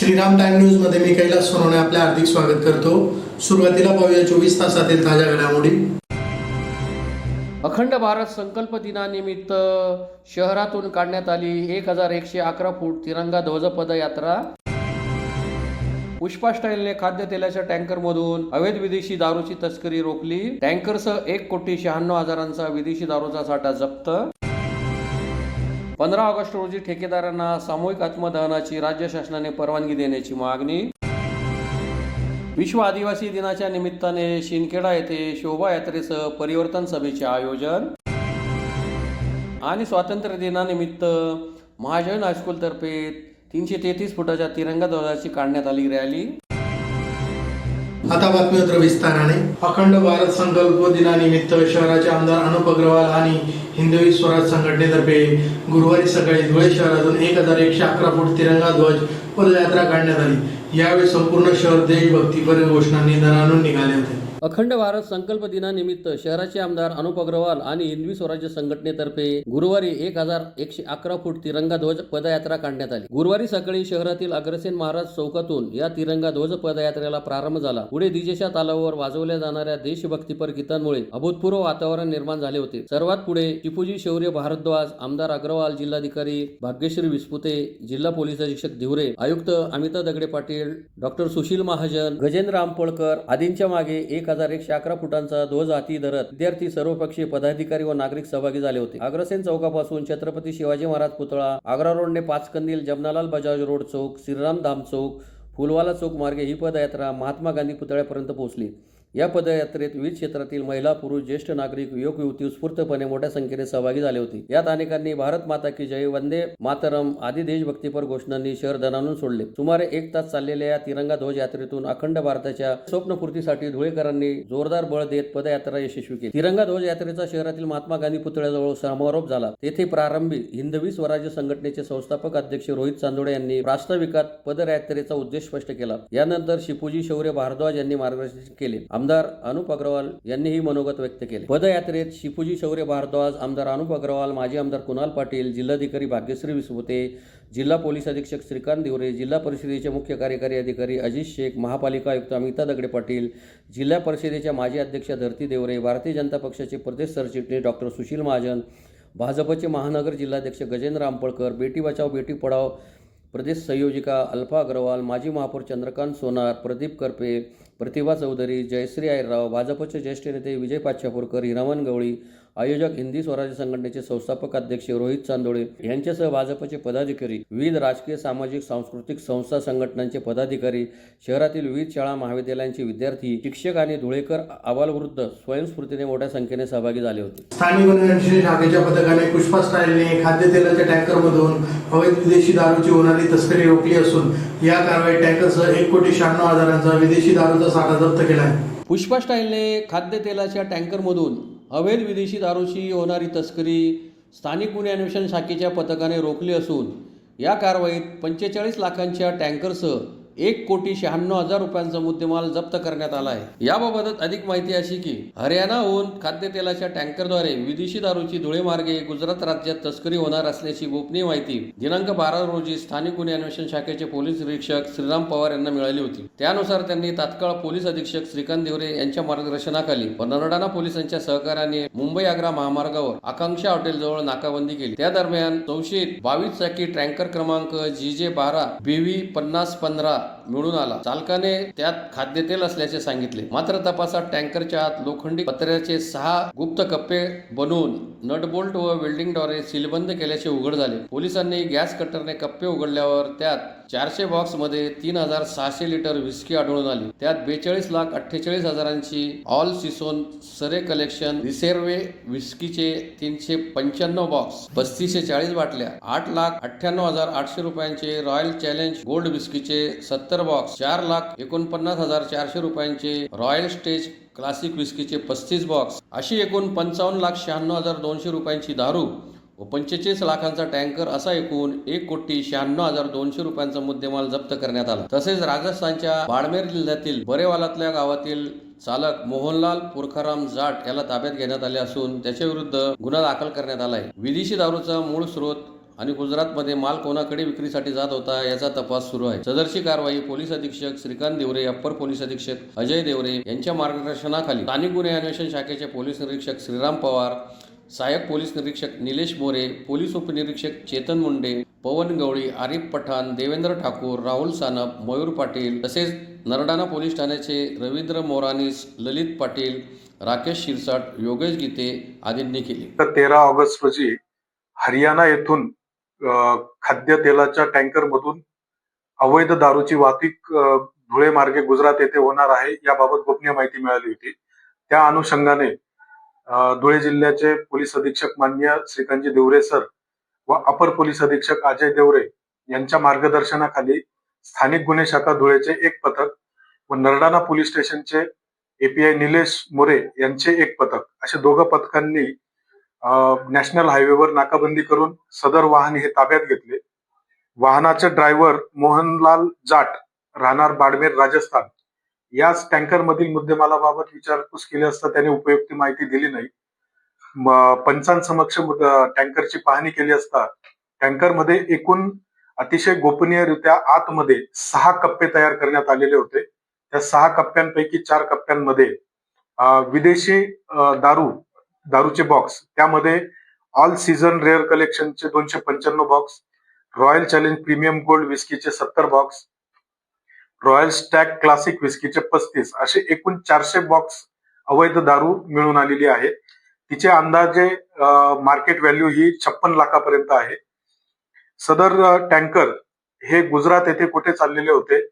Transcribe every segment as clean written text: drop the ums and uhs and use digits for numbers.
Shriram time news मध्ये मी कैलास सोनवणे आपले हार्दिक स्वागत करतो। सुरुवातीला पाहूया 24 तासातील ताज्या घडामोडी। अखंड भारत संकल्प दिनानिमित्त शहरातून काढण्यात आली 1111 फूट तिरंगा ध्वज पदयात्रा। पुष्पा स्टाईलने खाद्यतेलाच्या टँकरमधून अवैध विदेशी दारूची तस्करी रोखली। टँकरसह 1,96,00,000चा विदेशी दारूचा साठा जप्त। 15 ऑगस्ट रोजी ठेकेदारांना सामूहिक आत्मदहनाची राज्य शासनाने परवानगी देण्याची मागणी। विश्व आदिवासी दिनाच्या निमित्ताने शिंदखेडा येथे शोभायात्रेसह परिवर्तन सभेचे आयोजन। आणि स्वातंत्र्य दिनानिमित्त महाजन हायस्कूल तर्फे 333 फुटाच्या तिरंगा ध्वजाची काढण्यात आली रॅली। आता बातमीपत्र विस्ताराने। अखंड भारत संकल्प दिनानिमित्त शहराचे आमदार अनुप अग्रवाल आणि हिंदवी स्वराज संघटनेतर्फे गुरुवारी सकाळी धुळे शहरातून 1111 फूट तिरंगा ध्वज पदयात्रा काढण्यात आली। यावेळी संपूर्ण शहर देशभक्तीपर घोषणांनी दणाणून निघाले होते। अखंड भारत संकल्प दिनानिमित्त शहराचे आमदार अनुप अग्रवाल आणि हिंदवी स्वराज्य संघटनेतर्फे गुरुवारी 1111 फूट तिरंगा ध्वज पदयात्रा काढण्यात आली। गुरुवारी सकाळी शहरातील अग्रसेन महाराज चौकातून या तिरंगा ध्वज पदयात्रेला प्रारंभ झाला। पुढे डीजेच्या तालावर वाजवल्या जाणाऱ्या देशभक्तीपर गीतांमुळे अभूतपूर्व वातावरण निर्माण झाले होते। सर्वात पुढे टिपूजी शौर्य भारद्वाज, आमदार अग्रवाल, जिल्हाधिकारी भाग्यश्री विस्पुते, जिल्हा पोलीस अधीक्षक धिवरे, आयुक्त अमिता दगडे पाटील, डॉक्टर सुशील महाजन, गजेंद्र आंबोळकर आदींच्या मागे 1111 फुटांचा ध्वज हाती धरत विद्यार्थी, सर्वपक्षीय पदाधिकारी व नागरिक सहभागी झाले होते। अग्रसेन चौकापासून छत्रपती शिवाजी महाराज पुतळा, आग्रा रोडने पाचकंदील, जमनालाल बजाज रोड चौक, श्रीराम धाम चौक, फुलवाला चौक मार्गे ही पदयात्रा महात्मा गांधी पुतळ्यापर्यंत पोहोचली। या पदयात्रेत विविध क्षेत्रातील महिला, पुरुष, ज्येष्ठ नागरिक, युवक युवती उत्स्फूर्तपणे मोठ्या संख्येने सहभागी झाले होते। यात अनेकांनी भारत माता की जय, वंदे मातरम आदी देशभक्तीपर घोषणांनी शहर दणाणून सोडले। सुमारे 1 तास चाललेल्या या तिरंगा ध्वज यात्रेतून अखंड भारताच्या स्वप्नपूर्तीसाठी धुळेकरांनी जोरदार बळ देत पदयात्रा यशस्वी केली। तिरंगा ध्वज यात्रेचा शहरातील महात्मा गांधी पुतळ्याजवळ समारोप झाला। तेथे प्रारंभी हिंदवी स्वराज्य संघटनेचे संस्थापक अध्यक्ष रोहित चांदोडे यांनी प्रास्ताविकात पदयात्रेचा उद्देश स्पष्ट केला। यानंतर शिपूजी शौर्य भारद्वाज यांनी मार्गदर्शन केले। आमदार अनुप अग्रवाल यांनीही मनोगत व्यक्त केले। पदयात्रेत शिपूजी शौर्य भारद्वाज, आमदार अनुप अग्रवाल, माजी आमदार कुणाल पाटील, जिल्हाधिकारी भाग्यश्री विस्पुते, जिल्हा पोलीस अधीक्षक श्रीकांत धिवरे, जिल्हा परिषदेचे मुख्य कार्यकारी अधिकारी अजित शेख, महापालिका आयुक्त अमिता दगडे पाटील, जिल्हा परिषदेच्या माजी अध्यक्ष धरती देवरे, भारतीय जनता पक्षाचे प्रदेश सरचिटणीस डॉक्टर सुशील महाजन, भाजपचे महानगर जिल्हाध्यक्ष गजेंद्र आंबोळकर, बेटी बचाओ बेटी पढाओ प्रदेश संयोजिका अल्फा अग्रवाल, माजी महापौर चंद्रकांत सोनार, प्रदीप करपे, प्रतिभा चौधरी, जयश्री आयरराव, भाजपचे ज्येष्ठ नेते विजय पाचशापूरकर, हिरामन गवळी, आयोजक हिंदी स्वराज्य संघटनेचे संस्थापक अध्यक्ष रोहित चांदोडे यांच्यासह भाजपचे पदाधिकारी, विविध राजकीय, सामाजिक, सांस्कृतिक संस्था संघटनांचे पदाधिकारी, शहरातील विविध शाळा महाविद्यालयांचे विद्यार्थी, शिक्षक आणि धुळेकर अबालवृद्ध स्वयंस्फूर्तीने मोठ्या संख्येने सहभागी झाले होते। स्थानिक गुन्हे शाखेच्या पथकाने पुष्पा स्टाईलने खाद्यतेलाच्या टँकरमधून अवैध विदेशी दारूची होणारी तस्करी रोखली असून या कारवाईत टँकरसह 1,96,00,000चा विदेशी दारूचा साठा जप्त केला आहे। पुष्पा स्टाईलने खाद्यतेलाच्या टँकरमधून अवैध विदेशी दारूची होणारी तस्करी स्थानिक गुन्हे अन्वेषण शाखेच्या पथकाने रोखली असून या कारवाईत 45 लाखांच्या टँकरसह 1,96,00,000 रुपयांचा मुद्देमाल जप्त करण्यात आला आहे। याबाबत अधिक माहिती अशी की हरियाणाहून खाद्यतेलाच्या टँकरद्वारे विदेशी दारूची धुळे मार्गे गुजरात राज्यात तस्करी होणार असल्याची गोपनीय माहिती दिनांक 12 रोजी स्थानिक गुन्हे अन्वेषण शाखेचे पोलीस निरीक्षक श्रीराम पवार यांना मिळाली होती। त्यानुसार त्यांनी तात्काळ पोलीस अधीक्षक श्रीकांत धिवरे यांच्या मार्गदर्शनाखाली व नरडाणा पोलिसांच्या सहकार्याने मुंबई आग्रा महामार्गावर आकांक्षा हॉटेलजवळ नाकाबंदी केली। त्या दरम्यान संशयित 22 चाकी टँकर क्रमांक GJ12 BV 5015 मिळून आला। चालकाने त्यात खाद्यतेल असल्याचे सांगितले। मात्र तपासात टँकरच्या आत लोखंडी पत्र्याचे 6 गुप्त कप्पे बनवून नटबोल्ट व वेल्डिंगद्वारे सीलबंद केल्याचे उघड झाले। पोलिसांनी गॅस कटरने कप्पे उघडल्यावर त्यात 400 बॉक्समध्ये 3,600 लिटर व्हिस्की आढळून आली। त्यात 42,48,000ची ऑल सीझन सरे कलेक्शन रिसेर्वे व्हिस्कीचे 395 बॉक्स, 3540 बाटल्या, 8,98,800 रुपयांचे रॉयल चॅलेंज गोल्ड व्हिस्कीचे 70 बॉक्स, 4,49,400 रुपयांचे रॉयल स्टेज क्लासिक व्हिस्कीचे 35 बॉक्स अशी एकूण 55,96,200 रुपयांची दारू व 45 लाखांचा टँकर असा एकूण 1,96,200 रुपयांचा मुद्देमाल जप्त करण्यात आला। तसेच राजस्थानच्या बाडमेर जिल्ह्यातील बरेवालातल्या गावातील चालक मोहनलाल पुरखाराम जाट याला ताब्यात घेण्यात आले असून त्याच्या विरुद्ध गुन्हा दाखल करण्यात आला आहे। विदेशी दारूचा मूळ स्रोत आणि गुजरातमध्ये माल कोणाकडे विक्रीसाठी जात होता याचा तपास सुरू आहे. सदरची कारवाई पोलीस अधीक्षक श्रीकांत देवरे, अप्पर पोलीस अधीक्षक अजय देवरे यांच्या मार्गदर्शनाखाली स्थानिक गुन्हे अन्वेषण शाखेचे पोलीस निरीक्षक श्रीराम पवार, सहाय्यक पोलीस निरीक्षक निलेश मोरे, पोलीस उपनिरीक्षक चेतन मुंडे, पवन गवळी, आरिफ पठाण, देवेंद्र ठाकूर, राहुल सानप, मयूर पाटील तसेच नरडाणा पोलीस ठाण्याचे रवींद्र मोरानीस, ललित पाटील, राकेश शिरसाट, योगेश गीते आदींनी केली. 13 ऑगस्ट रोजी हरियाणा येथून खाद्यतेलाच्या टँकर मधून अवैध दारूची वाहतूक धुळे मार्गे गुजरात येथे होणार आहे याबाबत गोपनीय माहिती मिळाली होती. त्या अनुषंगाने धुळे जिल्ह्याचे पोलीस अधीक्षक माननीय श्रीकांतजी देवरे सर व अपर पोलीस अधीक्षक अजय देवरे यांच्या मार्गदर्शनाखाली स्थानिक गुन्हे शाखा धुळेचे एक पथक व नरडाणा पोलीस स्टेशनचे एपीआय निलेश मोरे यांचे एक पथक असे दोघं पथकांनी नॅशनल हायवेवर नाकाबंदी करून सदर वाहन हे ताब्यात घेतले. वाहनाचे ड्रायव्हर मोहनलाल जाट राहणार बाडमेर राजस्थान याच टँकर मधील मुद्देमालाबाबत विचारपूस केली असता त्याने उपयुक्त माहिती दिली नाही. पंचांसमक्ष टँकरची पाहणी केली असता टँकरमध्ये एकूण अतिशय गोपनीयरित्या आतमध्ये 6 कप्पे तयार करण्यात आलेले होते. त्या 6 कप्प्यांपैकी 4 कप्प्यांमध्ये विदेशी दारूचे बॉक्स, त्यामध्ये ऑल सीझन रेअर कलेक्शनचे 295 box, Royal Challenge Premium Gold विस्कीचे 70 बॉक्स, रॉयल स्टॅग क्लासिक विस्कीचे 35 असे एकूण 400 बॉक्स अवैध दारू मिळून आलेली आहे. तिचे अंदाजे मार्केट व्हॅल्यू ही 56 लाखापर्यंत आहे. सदर टँकर हे गुजरात येथे कुठे चाललेले होते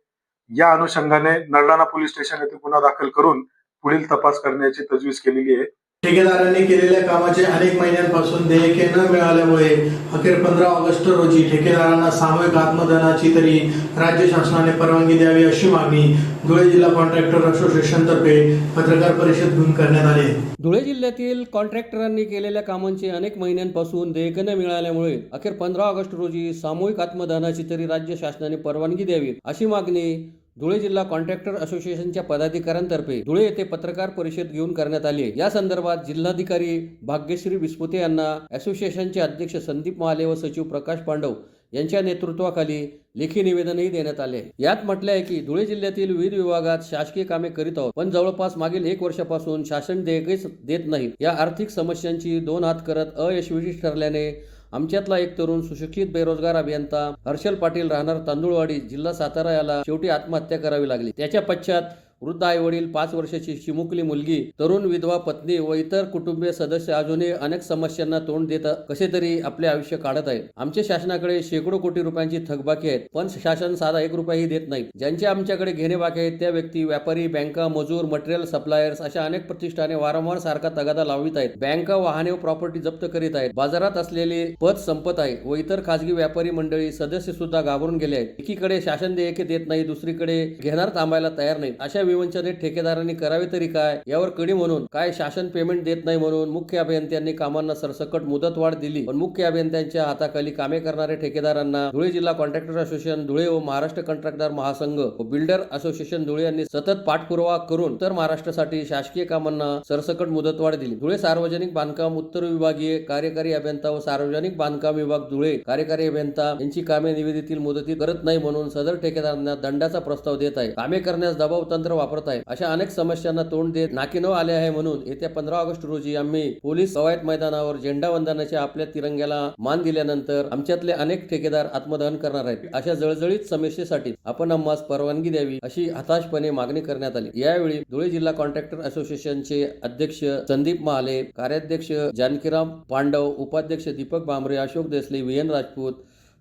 या अनुषंगाने नरडाणा पोलीस स्टेशन येथे गुन्हा दाखल करून पुढील तपास करण्याची तजवीज केलेली आहे. ठेकेदारांनी केलेल्या कामाचे अनेक महिन्यांपासून देयके न मिळाल्यामुळे अखेर 15 ऑगस्ट रोजी ठेकेदारांना सामूहिक आत्मदहनाची तरी राज्य शासनाने परवानगी द्यावी अशी मागणी धुळे जिल्हा कॉन्ट्रॅक्टर असोसिएशन तर्फे पत्रकार परिषद घेऊन करण्यात आली. धुळे जिल्ह्यातील कॉन्ट्रॅक्टरांनी केलेल्या कामांचे अनेक महिन्यांपासून देयके न मिळाल्यामुळे अखेर 15 ऑगस्ट रोजी सामूहिक आत्मदहनाची तरी राज्य शासनाने परवानगी द्यावी अशी मागणी धुळे जिल्हा कॉन्ट्रॅक्टर असोसिएशनच्या पदाधिकाऱ्यांतर्फे धुळे येथे पत्रकार परिषद घेऊन करण्यात आली आहे. या संदर्भात जिल्हाधिकारी भाग्यश्री विस्पुते यांना असोसिएशनचे अध्यक्ष संदीप महाले व सचिव प्रकाश पांडव यांच्या नेतृत्वाखाली लेखी निवेदनही देण्यात आले. यात म्हटले आहे की धुळे जिल्ह्यातील विविध विभागात शासकीय कामे करीत आहोत, पण जवळपास मागील 1 वर्षापासून शासन देयकेच देत नाही. या आर्थिक समस्यांची 2 हात करत अयशस्वी ठरल्याने आमच्यातला एक तरुण सुशिक्षित बेरोजगार अभियंता हर्षल पाटील राहणार तांदुळवाडी जिल्हा सातारा याला शेवटी आत्महत्या करावी लागली. त्याच्या पश्चात वृद्ध आईवडील, 5 वर्षाची चिमुकली मुलगी, तरुण विधवा पत्नी व इतर कुटुंबीय सदस्य अजूनही अनेक समस्यांना तोंड देत कसे तरी आपले आयुष्य काढत आहेत. आमच्या शासनाकडे शेकडो कोटी रुपयांची थकबाकी आहेत, पण शासन साधा 1 रुपयाही देत नाही. ज्यांचे आमच्याकडे घेणे बाकी आहेत त्या व्यक्ती, व्यापारी, बँका, मजूर, मटेरियल सप्लायर्स अशा अनेक प्रतिष्ठाने वारंवार सारखा तगादा लावित आहेत. बँका, वाहने व प्रॉपर्टी जप्त करीत आहेत. बाजारात असलेले पद संपत आहे व इतर खासगी व्यापारी मंडळी सदस्य सुद्धा घाबरून गेले आहेत. एकीकडे शासन देयके देत नाही, दुसरीकडे घेणार थांबायला तयार नाही. अशा विवंचनेत ठेकेदारांनी करावे तरी काय यावर कडी म्हणून काय शासन पेमेंट देत नाही म्हणून मुख्य अभियंत्यांनी कामांना सरसकट मुदतवाढ दिली, पण मुख्य अभियंत्यांच्या हाताखाली कामे करणाऱ्या ठेकेदारांना धुळे जिल्हा कॉन्ट्रॅक्टर असोसिएशन धुळे व महाराष्ट्र कंत्राटदार महासंघ व बिल्डर असोसिएशन धुळे यांनी सतत पाठपुरावा करून उत्तर महाराष्ट्रासाठी शासकीय कामांना सरसकट मुदतवाढ दिली. धुळे सार्वजनिक बांधकाम उत्तर विभागीय कार्यकारी अभियंता व सार्वजनिक बांधकाम विभाग धुळे कार्यकारी अभियंता यांची कामे निविदेतील मुदतीत करत नाही म्हणून सदर ठेकेदारांना दंडाचा प्रस्ताव देत आहे. कामे करण्यास दबाव तंत्र वापरत आहे. अशा अनेक समस्यांना तोंड देत नाकी न आले आहे म्हणून येत्या 15 ऑगस्ट रोजी आम्ही पोलीस कवायत मैदानावर झेंडा वंदनाच्या आपल्या तिरंग्याला मान दिल्यानंतर आमच्यातले अनेक ठेकेदार आत्मदहन करणार आहेत. अशा जळजळीत समस्येसाठी आपण आम्हास परवानगी द्यावी अशी हताशपणे मागणी करण्यात आली. यावेळी धुळे जिल्हा कॉन्ट्रॅक्टर असोसिएशनचे अध्यक्ष संदीप महाले, कार्याध्यक्ष जानकीराम पांडव, उपाध्यक्ष दीपक भांबरे, अशोक देसले, व्हीएन राजपूत,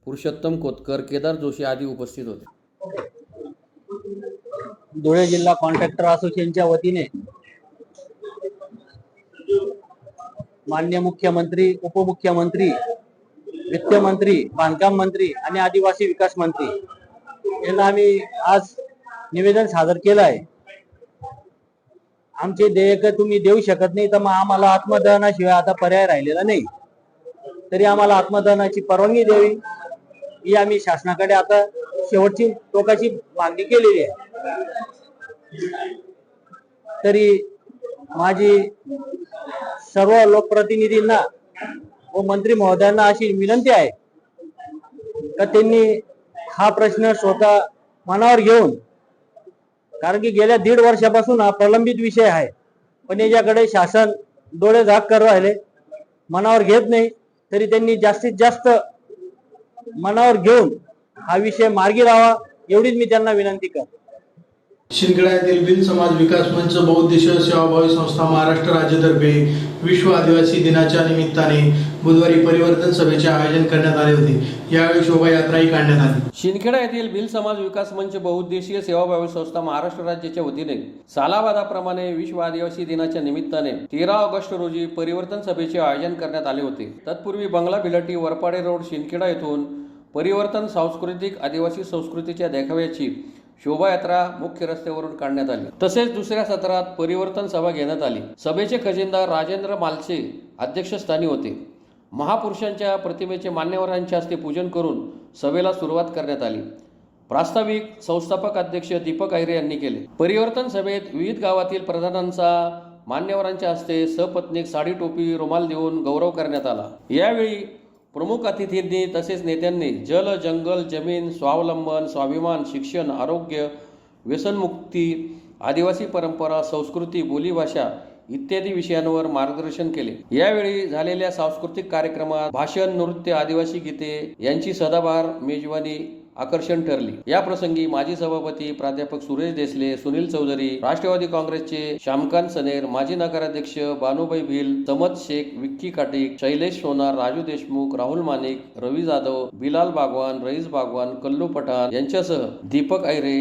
पुरुषोत्तम कोतकर, केदार जोशी आदी उपस्थित होते. धुळे जिल्हा कॉन्ट्रॅक्टर असोसिएशनच्या वतीने माननीय मुख्यमंत्री, उपमुख्यमंत्री, वित्तमंत्री, बांधकाम मंत्री आणि आदिवासी विकास मंत्री यांना आम्ही आज निवेदन सादर केलं आहे. आमचे देयक तुम्ही देऊ शकत नाही तर मग आम्हाला आत्मदहनाशिवाय आता पर्याय राहिलेला नाही. तरी आम्हाला आत्मदहनाची परवानगी द्यावी ही आम्ही शासनाकडे आता शेवटची टोकाची मागणी केलेली आहे. तरी माझी सर्व लोकप्रतिनिधींना व मंत्री महोदयांना अशी विनंती आहे का त्यांनी हा प्रश्न स्वतः मनावर घेऊन, कारण की गेल्या 1.5 वर्षापासून हा प्रलंबित विषय आहे, पण याच्याकडे शासन डोळे झाक करू राहिले, मनावर घेत नाही. तरी त्यांनी जास्तीत जास्त मनावर घेऊन हा विषय मार्गी लावा, एवढीच मी त्यांना विनंती करतो. शिंदखेडा येथील भिल्ल समाज विकास मंच बहुउद्देशीय सेवाभावी संस्था महाराष्ट्र राज्यातर्फे विश्व आदिवासी दिनाच्या निमित्ताने बुधवारी परिवर्तन सभेचे आयोजन करण्यात आले होते. यावेळी शोभायात्राही काढण्यात आली. शिंदखेडा येथील भिल्ल समाज विकास मंच बहुउद्देशीय सेवाभावी संस्था महाराष्ट्र राज्याच्या वतीने सालाबादाप्रमाणे विश्व आदिवासी दिनाच्या निमित्ताने 13 ऑगस्ट रोजी परिवर्तन सभेचे आयोजन करण्यात आले होते. तत्पूर्वी बंगला बिलाटी वरपाडे रोड शिंदखेडा येथून परिवर्तन सांस्कृतिक आदिवासी संस्कृतीच्या देखाव्याची शोभायात्रा मुख्य रस्त्यावरून काढण्यात आली. तसेच दुसऱ्या सत्रात परिवर्तन सभा घेण्यात आली. सभेचे खजिनदार राजेंद्र मालचे अध्यक्षस्थानी होते. महापुरुषांच्या प्रतिमेचे मान्यवरांच्या हस्ते पूजन करून सभेला सुरुवात करण्यात आली. प्रास्ताविक संस्थापक अध्यक्ष दीपक आयरे यांनी केले. परिवर्तन सभेत विविध गावातील प्रधानांचा मान्यवरांच्या हस्ते सपत्नीक साडी टोपी रुमाल देऊन गौरव करण्यात आला. यावेळी प्रमुख अतिथींनी तसेच नेत्यांनी जल, जंगल, जमीन, स्वावलंबन, स्वाभिमान, शिक्षण, आरोग्य, व्यसनमुक्ती, आदिवासी परंपरा, संस्कृती, बोलीभाषा इत्यादी विषयांवर मार्गदर्शन केले. यावेळी झालेल्या सांस्कृतिक कार्यक्रमात भाषण, नृत्य, आदिवासी गीते यांची सदाबहार मेजवानी आकर्षण ठरली. या प्रसंगी माजी सभापती प्राध्यापक सुरेश देसले, सुनील चौधरी, राष्ट्रवादी काँग्रेसचे श्यामकांत सनेर, माजी नगराध्यक्ष बानुबाई भिल, समद शेख, विक्की काटिक, शैलेश सोनार, राजू देशमुख, राहुल मानिक, रवी जाधव, बिलाल बागवान, रईस बागवान, कल्लू पठाण यांच्यासह दीपक आयरे,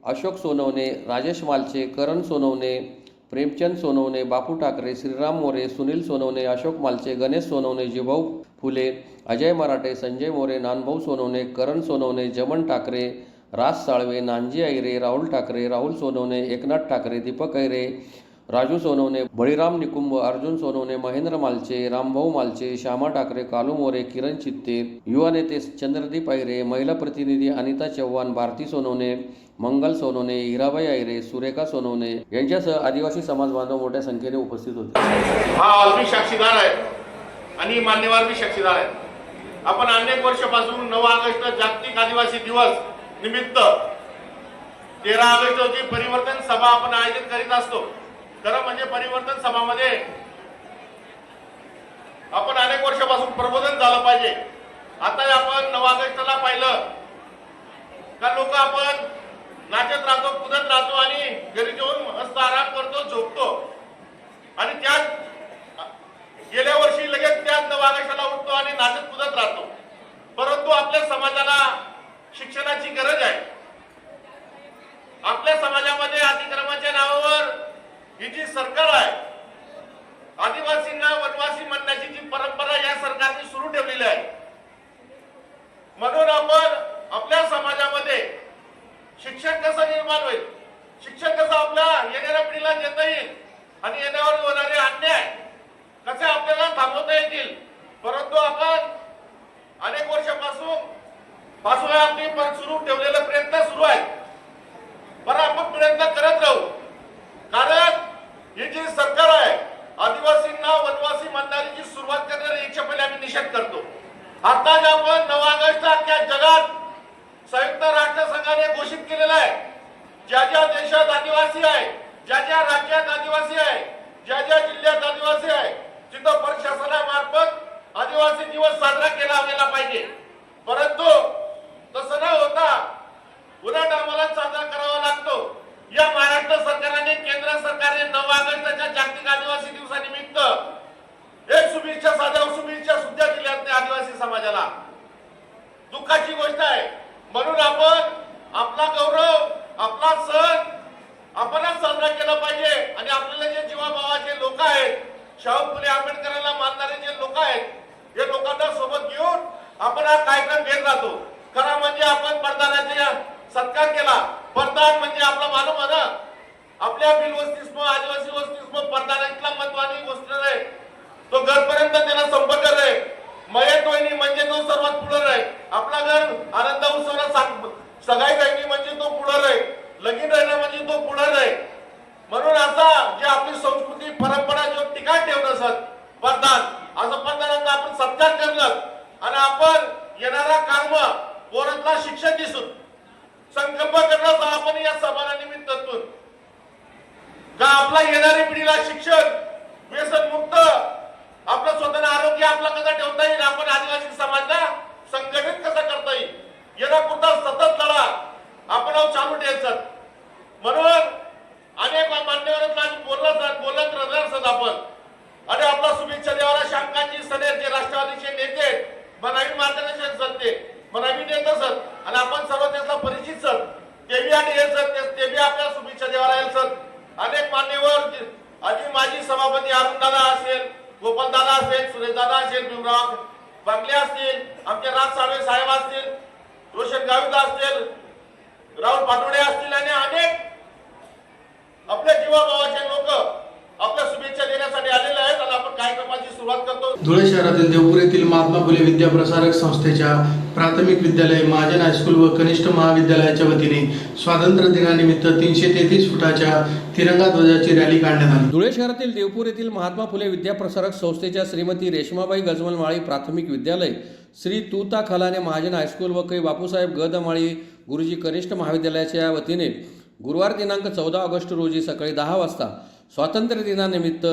अशोक सोनवणे, राजेश मालचे, करण सोनवणे, प्रेमचंद सोनवणे, बापू ठाकरे, श्रीराम मोरे, सुनील सोनवणे, अशोक मालचे, गणेश सोनवणे, जिभाऊ फुले, अजय मराठे, संजय मोरे, नानभाऊ सोनवणे, करण सोनवणे, जमन ठाकरे, राज साळवे, नानजी आयरे, राहुल ठाकरे, राहुल सोनवणे, एकनाथ ठाकरे, दीपक आयरे, राजू सोनवणे, बळीराम निकुंभ, अर्जुन सोनवणे, महेंद्र मालचे, रामभाऊ मालचे, श्यामा ठाकरे, कालू मोरे, किरण चित्ते, युवा नेते चंद्रदीप आयरे, महिला प्रतिनिधी अनिता चव्हाण, भारती सोनवणे, मंगल सोनवणे, हिराबाई आयरे, सुरेखा सोनवणे यांच्यासह आदिवासी समाज बांधव मोठ्या संख्येने उपस्थित होते. हा आलमी साक्षीदार आहे आणि मान्यवर बी साक्षीदार आहे. आपण अनेक वर्षापासून 9 ऑगस्ट जागतिक आदिवासी दिवस निमित्त 13 ऑगस्ट रोजी परिवर्तन सभा आपण आयोजित करीत असतो. खरं म्हणजे परिवर्तन सभामध्ये आपण अनेक वर्षापासून प्रबोधन झालं पाहिजे. आता आपण 9 ऑगस्टला पाहिलं का लोक आपण नाचत राहतो, कुदत राहतो आणि घरी जाऊन मस्त आराम करतो, झोपतो आणि त्यात गेल्या वर्षी लगेच त्याच 9 ऑगस्टला उठतो आणि नाचत कुदत राहतो. परंतु आपल्या समाजाला शिक्षणाची गरज आहे. आपल्या समाजामध्ये अतिक्रमणाच्या नावावर ही जी सरकार आहे, आदिवासींना वनवासी म्हणण्याची जी परंपरा या सरकारने सुरू ठेवलेली आहे, म्हणून आपण आपल्या समाजामध्ये शिक्षण कसं निर्माण होईल, शिक्षण कसं आपल्या येणाऱ्या पिढीला देता येईल आणि येण्यावर होणारे अन्याय कसे आपल्याला थांबवता येतील. परंतु आपण अनेक वर्षापासून आपली सुरू ठेवलेला प्रयत्न सुरू आहे. पण आपण प्रयत्न करत राहू, कारण ही जी सरकार आहे आदिवासींना वनवासी म्हणणारी जी सुरुवात करणारी याच्या पहिले आम्ही निषेध करतो. आता जे आपण 9 ऑगस्ट अख्ख्या जगात संयुक्त राष्ट्र संघाने घोषित केलेला आहे, ज्या ज्या देशात आदिवासी आहे, ज्या ज्या राज्यात आदिवासी आहे, ज्या ज्या जिल्ह्यात आदिवासी आहे, तिथं प्रशासनामार्फत आदिवासी दिवस साजरा केला गेला पाहिजे. परंतु तसं न होता उलट आम्हाला साजरा करावा लागतो. या महाराष्ट्र सरकारने, केंद्र सरकारने 9 ऑगस्टच्या जागतिक आदिवासी दिवसानिमित्त एक शुभेच्छा, साध्या शुभेच्छा सुद्धा दिल्या नाही आदिवासी समाजाला. दुःखाची गोष्ट आहे. म्हणून आपण आपला गौरव, आपला सण आपणच साजरा केला पाहिजे आणि आपल्याला जे जीवाभावाचे लोक आहेत, शाहू फुले आंबेडकरांना मानणारे जे लोक आहेत, हे लोकांना सोबत घेऊन आपण हा कार्यक्रम घेत राहतो. खरा म्हणजे आपण प्रधानाचा सत्कार केला. प्रधान म्हणजे आपला मालूम आहे ना, आपल्या बिल वस्तीस्म, आदिवासी वस्तीस्म प्रधानातला महत्वाची गोष्ट आहे. तो घरपर्यंत त्याला संपर्क आहे. मयत वहिनी म्हणजे तो सर्वात पुढे आहे. आपला घर आनंद उत्सवाला सगाई राहिली म्हणजे तो पुढे आहे. लगीन राहिलं म्हणजे तो पुढे आहे. म्हणून असा जे आपली संस्कृती परंपरा जो टिकाण ठेवणं सर प्रधान, असं प्रधानांना आपण सत्कार करणं आणि आपण येणारा कर्म आपला शिक्षक दिसून संकल्प करण्याचा आपण या समाजानिमित्तातून का आपला येणाऱ्या पिढीला शिक्षण व्यसनमुक्त आपलं स्वतःचं आरोग्य आपलं कसं ठेवता येईल, आपण आदिवासी समाजाला संघटित कसं करता येईल याला कुठं सतत लढा आपण चालू ठेवायचं. म्हणून अनेक मान्यवरांना बोलत राहणार सर आपण. आणि आपला शुभेच्छा देवाला शांकांची सनेर जे राष्ट्रवादीचे नेते मग नवीन मार्गदर्शन सर मग नवीन नेते सर आणि आपण सर्व त्याचा परिचित सर ते बी आणि हे सर ते बी आपल्याला शुभेच्छा देवाला येईल सर. अनेक मान्यवर आधी माजी सभापती अरुण दादा असेल, गोपाल दादा असेल, सुरेश दादा असेल, भीमराव बांगले असतील, आमचे राज साळवे साहेब असतील, रोशन गावित असतील, राहुल पाटोडे असतील आणि अनेक आपल्या जीवाभावाचे लोक आपल्या शुभेच्छा देण्यासाठी आलेले आहेत. आणि आपण कार्यक्रमाची सुरुवात करतो. धुळे शहरातील देवपूर येथील महात्मा फुले विद्याप्रसारक संस्थेच्या प्राथमिक विद्यालय, महाजन हायस्कूल व कनिष्ठ महाविद्यालयाच्या वतीने स्वातंत्र्य दिनानिमित्त 333 फुटाच्या तिरंगा ध्वजाची रॅली काढण्यात आली. धुळे शहरातील देवपूर येथील महात्मा फुले विद्याप्रसारक संस्थेच्या श्रीमती रेश्माबाई गजमलमाळी प्राथमिक विद्यालय, श्री तूता खलाने महाजन हायस्कूल व कै बापूसाहेब गदमाळी गुरुजी कनिष्ठ महाविद्यालयाच्या वतीने गुरुवार दिनांक 14 ऑगस्ट रोजी सकाळी 10 वाजता स्वातंत्र्य दिनानिमित्त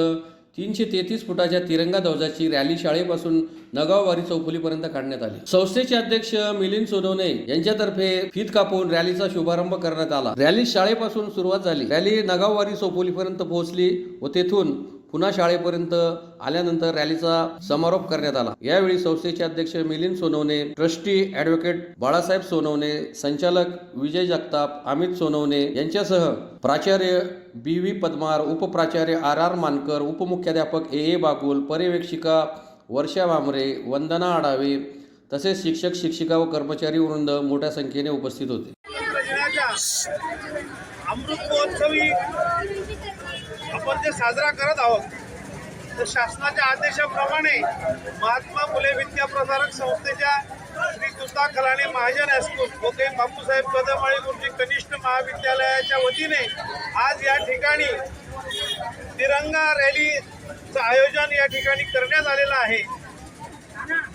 333 फुटाच्या तिरंगा ध्वजाची रॅली शाळेपासून नगाववारी चौफुलीपर्यंत काढण्यात आली. संस्थेचे अध्यक्ष मिलिंद सोनवणे यांच्यातर्फे फीत कापून रॅलीचा शुभारंभ करण्यात आला. रॅली शाळेपासून सुरुवात झाली. रॅली नगाववारी चौफुलीपर्यंत पोहोचली व तेथून पुन्हा शाळेपर्यंत आल्यानंतर रॅलीचा समारोप करण्यात आला. यावेळी संस्थेचे अध्यक्ष मिलिंद सोनवणे, ट्रस्टी ॲडव्होकेट बाळासाहेब सोनवणे, संचालक विजय जगताप, अमित सोनवणे यांच्यासह प्राचार्य बी.व्ही. पद्मार, उपप्राचार्य आर.आर. मानकर, उपमुख्याध्यापक ए.ए. बागुल, पर्यवेक्षिका वर्षा वामरे, वंदना आढावे तसेच शिक्षक, शिक्षिका व कर्मचारी वृंद मोठ्या संख्येने उपस्थित होते. अमृत महोत्सवी आपण ते साजरा करत आहोत. तर शासनाच्या आदेशाप्रमाणे महात्मा फुले विद्याप्रसारक संस्थेच्या श्री तुता खलाने महाजन हायस्कूल व कै बापूसाहेब गदमाळी गुरुजी कनिष्ठ महाविद्यालयाच्या वतीने आज या ठिकाणी तिरंगा रॅलीचं आयोजन या ठिकाणी करण्यात आलेलं आहे.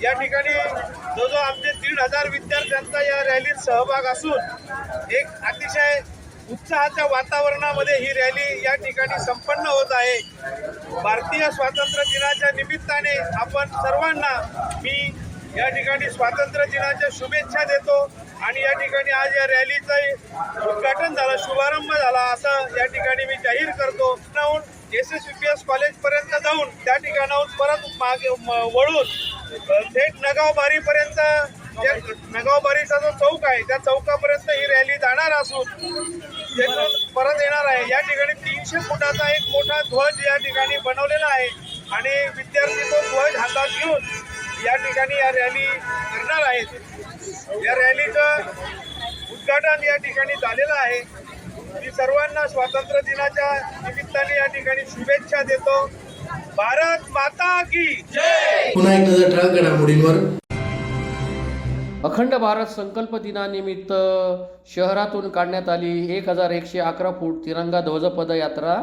या ठिकाणी जवळजवळ आमचे 1,500 विद्यार्थ्यांचा या रॅलीत सहभाग असून एक अतिशय उत्साहाच्या वातावरणामध्ये ही रॅली या ठिकाणी संपन्न होत आहे. भारतीय स्वातंत्र्य दिनाच्या निमित्ताने आपण सर्वांना मी या ठिकाणी स्वातंत्र्य दिनाच्या शुभेच्छा देतो आणि या ठिकाणी आज या रॅलीचं उद्घाटन झालं, शुभारंभ झाला असं या ठिकाणी मी जाहीर करतो. SSVPS कॉलेजपर्यंत जाऊन त्या ठिकाणाहून परत मागे वळून थेट नगावबारीपर्यंत नगावबारीचा जो चौक आहे त्या चौकापर्यंत ही रॅली जाणार असून तिथून परत येणार आहे. या ठिकाणी 300 फुटाचा एक मोठा ध्वज या ठिकाणी बनवलेला आहे आणि विद्यार्थी तो ध्वज हातात घेऊन या ठिकाणी या रॅली करणार आहेत. या रॅलीचं उद्घाटन या ठिकाणी झालेलं आहे. मी सर्वांना स्वातंत्र्य दिनाच्या निमित्ताने या ठिकाणी शुभेच्छा देतो. भारत माता की जय. पुन्हा एक नजर ठळक घडामोडींवर. अखंड भारत संकल्प दिनानिमित्त शहरातून काढण्यात आली 1111 फूट तिरंगा ध्वज पदयात्रा.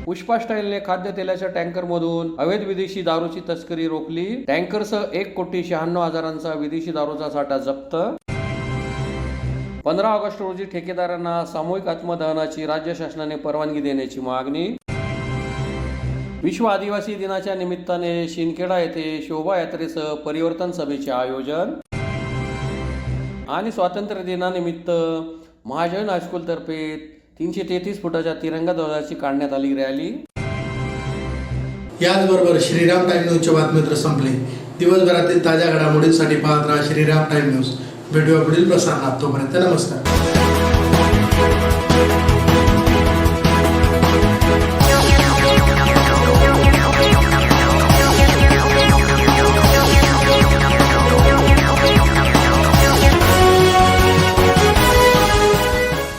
पुष्पा स्टाईलने खाद्यतेलाच्या टँकरमधून अवैध विदेशी दारूची तस्करी रोखली. टँकरसह 1,96,00,000चा विदेशी दारूचा साठा जप्त. 15 ऑगस्ट रोजी ठेकेदारांना सामूहिक आत्मदहनाची राज्य शासनाने परवानगी देण्याची मागणी. विश्व आदिवासी दिनाच्या निमित्ताने शिंदखेडा येथे शोभायात्रेसह परिवर्तन सभेचे आयोजन. आणि स्वातंत्र्य दिनानिमित्त महाजन हायस्कूलतर्फे 333 फुटाच्या तिरंगा ध्वजाची काढण्यात आली रॅली. याचबरोबर श्रीराम टाइम न्यूजच्या बातमीपत्र संपले. दिवसभरातील ताज्या घडामोडींसाठी पाहत राहा श्रीराम टाइम न्यूज. भेटूया पुढील प्रसारणात. तोपर्यंत नमस्कार.